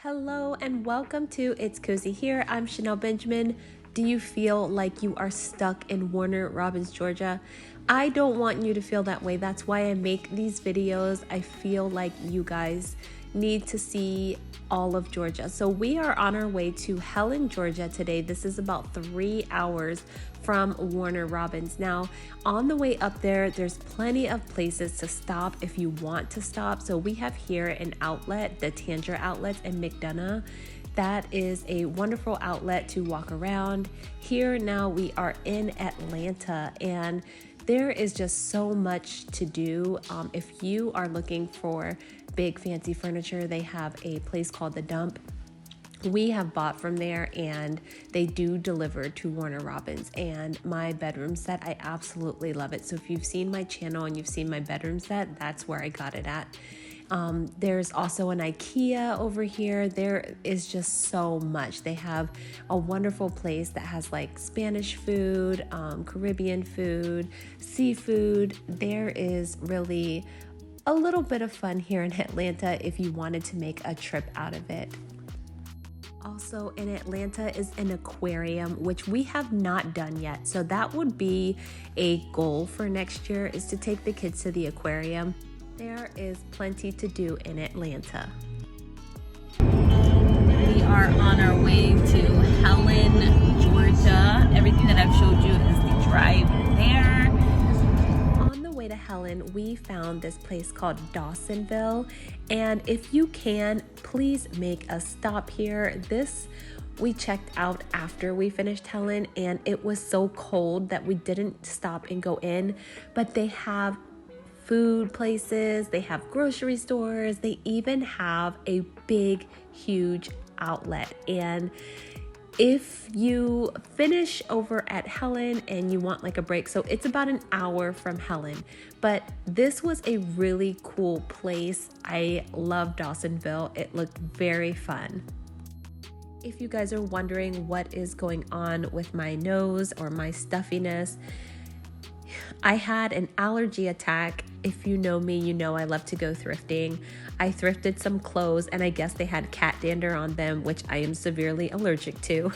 Hello and welcome to It's Cozy Here. I'm Chanel Benjamin. Do you feel like you are stuck in Warner Robins, Georgia? I don't want you to feel that way. That's why I make these videos. I feel like you guys need to see all of Georgia. So we are on our way to Helen, Georgia today. This is about 3 hours from Warner Robins. Now, on the way up there, there's plenty of places to stop if you want to stop. So we have here an outlet, the Tanger Outlets in McDonough. That is a wonderful outlet to walk around. Here now we are in Atlanta, and there is just so much to do. If you are looking for big fancy furniture, they have a place called The Dump. We have bought from there, and they do deliver to Warner Robins. And my bedroom set, I absolutely love it. So if you've seen my channel and you've seen my bedroom set, that's where I got it at. There's also an IKEA over here. There is just so much. They have a wonderful place that has like Spanish food, Caribbean food, seafood. There is really a little bit of fun here in Atlanta if you wanted to make a trip out of it. Also in Atlanta is an aquarium, which we have not done yet. So that would be a goal for next year, is to take the kids to the aquarium. There is plenty to do in Atlanta. We are on our way to Helen, Georgia. Everything that I've showed you is the drive there. On the way to Helen, we found this place called Dawsonville. And if you can, please make a stop here. This we checked out after we finished Helen, and it was so cold that we didn't stop and go in. But they have food places, they have grocery stores, they even have a big, huge outlet. And if you finish over at Helen and you want like a break, so it's about an hour from Helen, but this was a really cool place. I love Dawsonville. It looked very fun. If you guys are wondering what is going on with my nose or my stuffiness, I had an allergy attack. If you know me, you know I love to go thrifting. I thrifted some clothes, and I guess they had cat dander on them, which I am severely allergic to.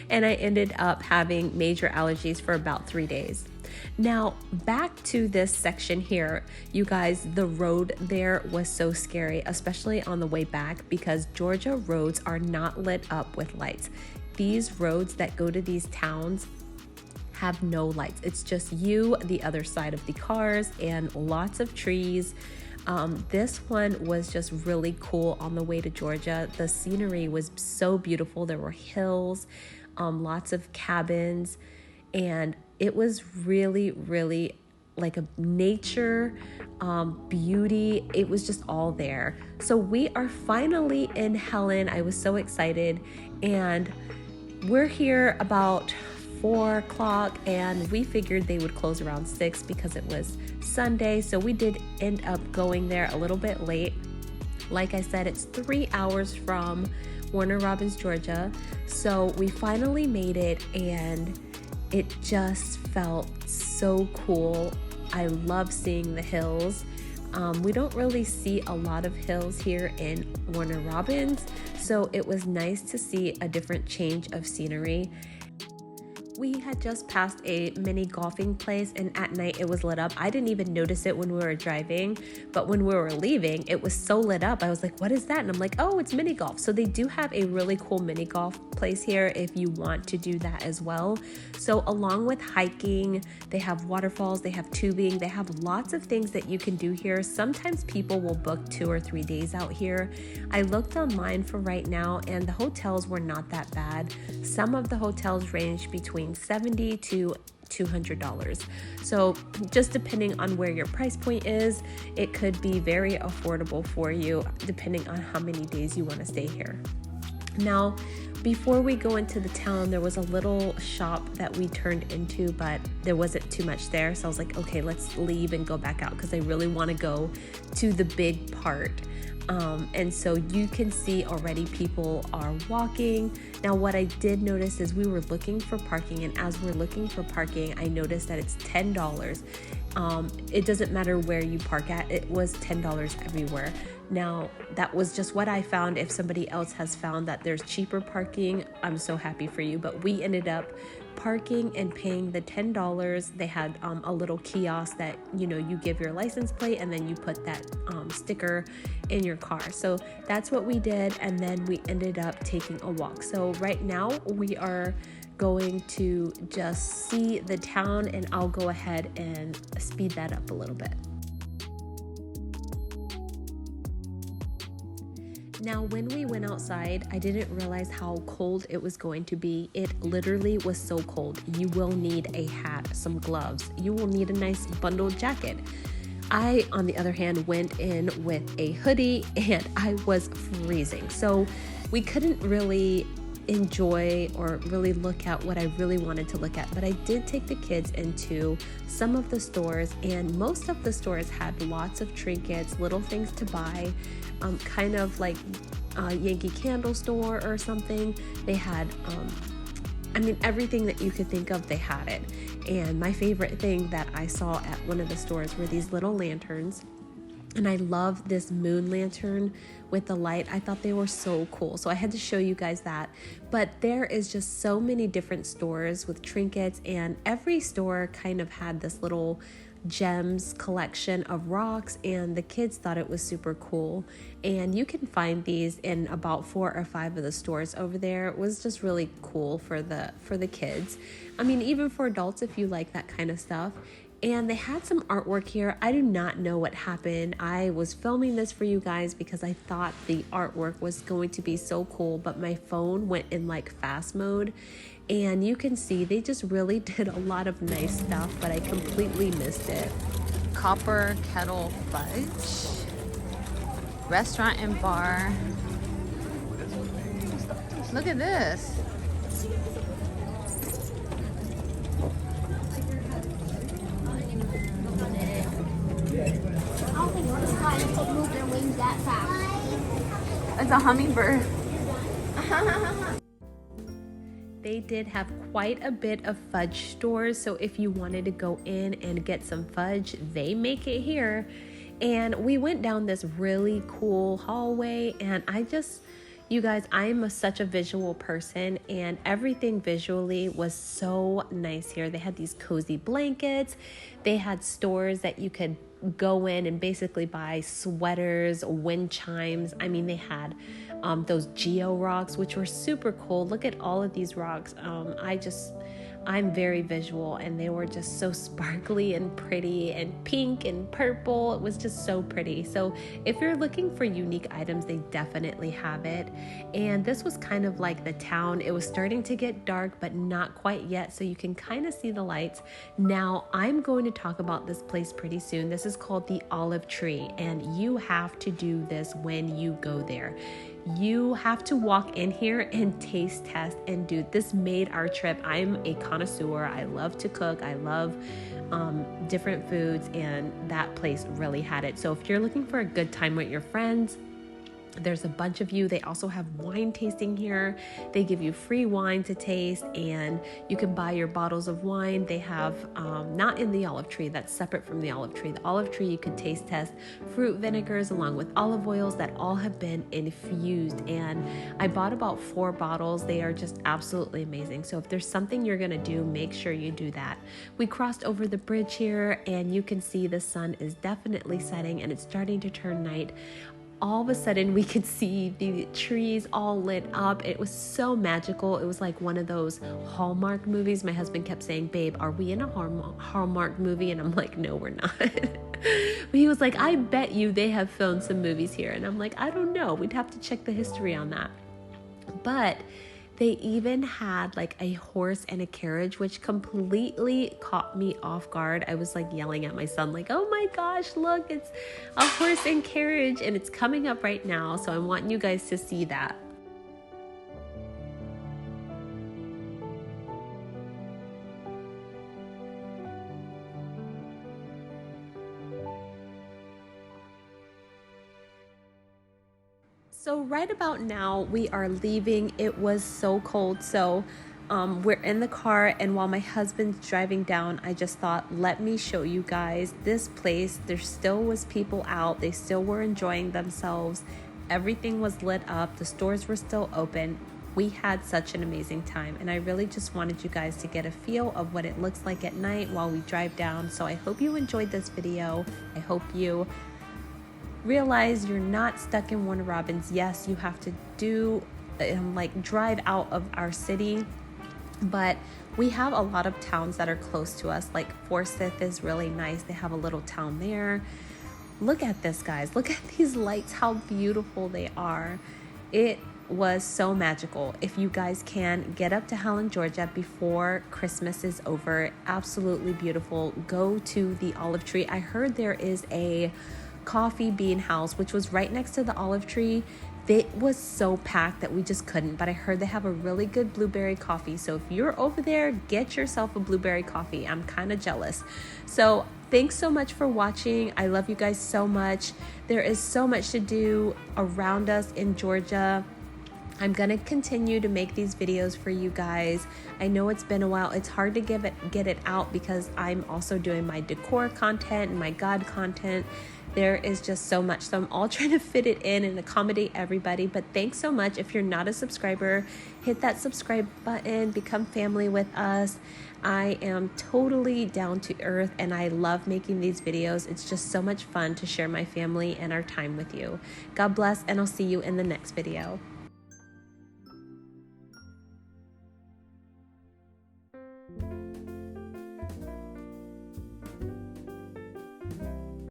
And I ended up having major allergies for about 3 days. Now, back to this section here, you guys, the road there was so scary, especially on the way back, because Georgia roads are not lit up with lights. These roads that go to these towns have no lights. It's just you, the other side of the cars, and lots of trees. This one was just really cool on the way to Georgia. The scenery was so beautiful. There were hills, lots of cabins, and it was really, really like a nature beauty. It was just all there. So we are finally in Helen. I was so excited, and we're here about 4 o'clock, and we figured they would close around 6 because it was Sunday. So we did end up going there a little bit late. Like I said, it's 3 hours from Warner Robins, Georgia. So we finally made it, and it just felt so cool. I love seeing the hills. We don't really see a lot of hills here in Warner Robins, so it was nice to see a different change of scenery. We had just passed a mini golfing place, and at night it was lit up. I didn't even notice it when we were driving, but when we were leaving, it was so lit up. I was like, what is that? And I'm like, oh, it's mini golf. So they do have a really cool mini golf place here if you want to do that as well. So along with hiking, they have waterfalls, they have tubing, they have lots of things that you can do here. Sometimes people will book 2 or 3 days out here. I looked online for right now, and the hotels were not that bad. Some of the hotels range between $70 to $200. So just depending on where your price point is, it could be very affordable for you depending on how many days you want to stay here. Now, before we go into the town, there was a little shop that we turned into, but there wasn't too much there. So I was like, okay, let's leave and go back out because I really want to go to the big part. And so you can see already people are walking. Now, what I did notice is we were looking for parking, and as we're looking for parking, I noticed that it's $10. It doesn't matter where you park at. It was $10 everywhere. Now, that was just what I found. If somebody else has found that there's cheaper parking, I'm so happy for you. But we ended up parking and paying the $10. They had a little kiosk that, you know, you give your license plate and then you put that sticker in your car. So that's what we did. And then we ended up taking a walk. So right now we are going to just see the town, and I'll go ahead and speed that up a little bit. Now, when we went outside, I didn't realize how cold it was going to be. It literally was so cold. You will need a hat, some gloves. You will need a nice bundled jacket. I, on the other hand, went in with a hoodie and I was freezing. So we couldn't really enjoy or really look at what I really wanted to look at, but I did take the kids into some of the stores, and most of the stores had lots of trinkets, little things to buy, kind of like a Yankee Candle store or something. They had everything that you could think of, they had it. And my favorite thing that I saw at one of the stores were these little lanterns. And I love this moon lantern with the light. I thought they were so cool. So I had to show you guys that. But there is just so many different stores with trinkets, and every store kind of had this little gems collection of rocks, and the kids thought it was super cool. And you can find these in about 4 or 5 of the stores over there. It was just really cool for the kids. I mean, even for adults if you like that kind of stuff. And they had some artwork here. I do not know what happened. I was filming this for you guys because I thought the artwork was going to be so cool, but my phone went in like fast mode. And you can see they just really did a lot of nice stuff, but I completely missed it. Copper Kettle Fudge, restaurant and bar. Look at this. Move their wings that fast. It's a hummingbird. They did have quite a bit of fudge stores, so if you wanted to go in and get some fudge, they make it here. And we went down this really cool hallway, and you guys, I'm such a visual person, and everything visually was so nice here. They had these cozy blankets. They had stores that you could go in and basically buy sweaters, wind chimes. I mean, they had those geo rocks, which were super cool. Look at all of these rocks. I'm very visual, and they were just so sparkly and pretty and pink and purple. It was just so pretty. So if you're looking for unique items, they definitely have it. And this was kind of like the town. It was starting to get dark, but not quite yet. So you can kind of see the lights. Now I'm going to talk about this place pretty soon. This is called the Olive Tree, and you have to do this when you go there. You have to walk in here and taste test and do this. Made our trip. I'm a connoisseur. I love to cook. I love different foods, and that place really had it. So if you're looking for a good time with your friends, there's a bunch of you. They also have wine tasting here. They give you free wine to taste, and you can buy your bottles of wine. They have, not in the Olive Tree, that's separate from the Olive Tree. The Olive Tree, you can taste test fruit vinegars along with olive oils that all have been infused. And I bought about 4 bottles. They are just absolutely amazing. So if there's something you're going to do, make sure you do that. We crossed over the bridge here, and you can see the sun is definitely setting, and it's starting to turn night. All of a sudden we could see the trees all lit up. It was so magical. It was like one of those Hallmark movies. My husband kept saying, "Babe, are we in a Hallmark movie?" And I'm like, "No, we're not." But he was like, "I bet you they have filmed some movies here." And I'm like, "I don't know. We'd have to check the history on that." But they even had like a horse and a carriage, which completely caught me off guard. I was like yelling at my son, like, "Oh my gosh, look, it's a horse and carriage," and it's coming up right now. So I want you guys to see that. So right about now we are leaving. It was so cold. So we're in the car, and while my husband's driving down, I just thought, let me show you guys this place. There still was people out. They still were enjoying themselves. Everything was lit up. The stores were still open. We had such an amazing time, and I really just wanted you guys to get a feel of what it looks like at night while we drive down. So I hope you enjoyed this video. I hope you realize you're not stuck in Warner Robins. Yes, you have to do drive out of our city, but we have a lot of towns that are close to us. Like Forsyth is really nice. They have a little town there. Look at this, guys. Look at these lights, how beautiful they are. It was so magical. If you guys can get up to Helen, Georgia before Christmas is over, absolutely beautiful. Go to the Olive Tree. I heard there is a coffee bean house, which was right next to the Olive Tree. It was so packed that we just couldn't, but I heard they have a really good blueberry coffee. So if you're over there, get yourself a blueberry coffee. I'm kind of jealous. So thanks so much for watching. I love you guys so much. There is so much to do around us in Georgia. I'm gonna continue to make these videos for you guys. I know it's been a while. It's hard to get it out because I'm also doing my decor content and my God content. There is just so much, so I'm all trying to fit it in and accommodate everybody. But thanks so much. If you're not a subscriber, hit that subscribe button, become family with us. I am totally down to earth, and I love making these videos. It's just so much fun to share my family and our time with you. God bless, and I'll see you in the next video.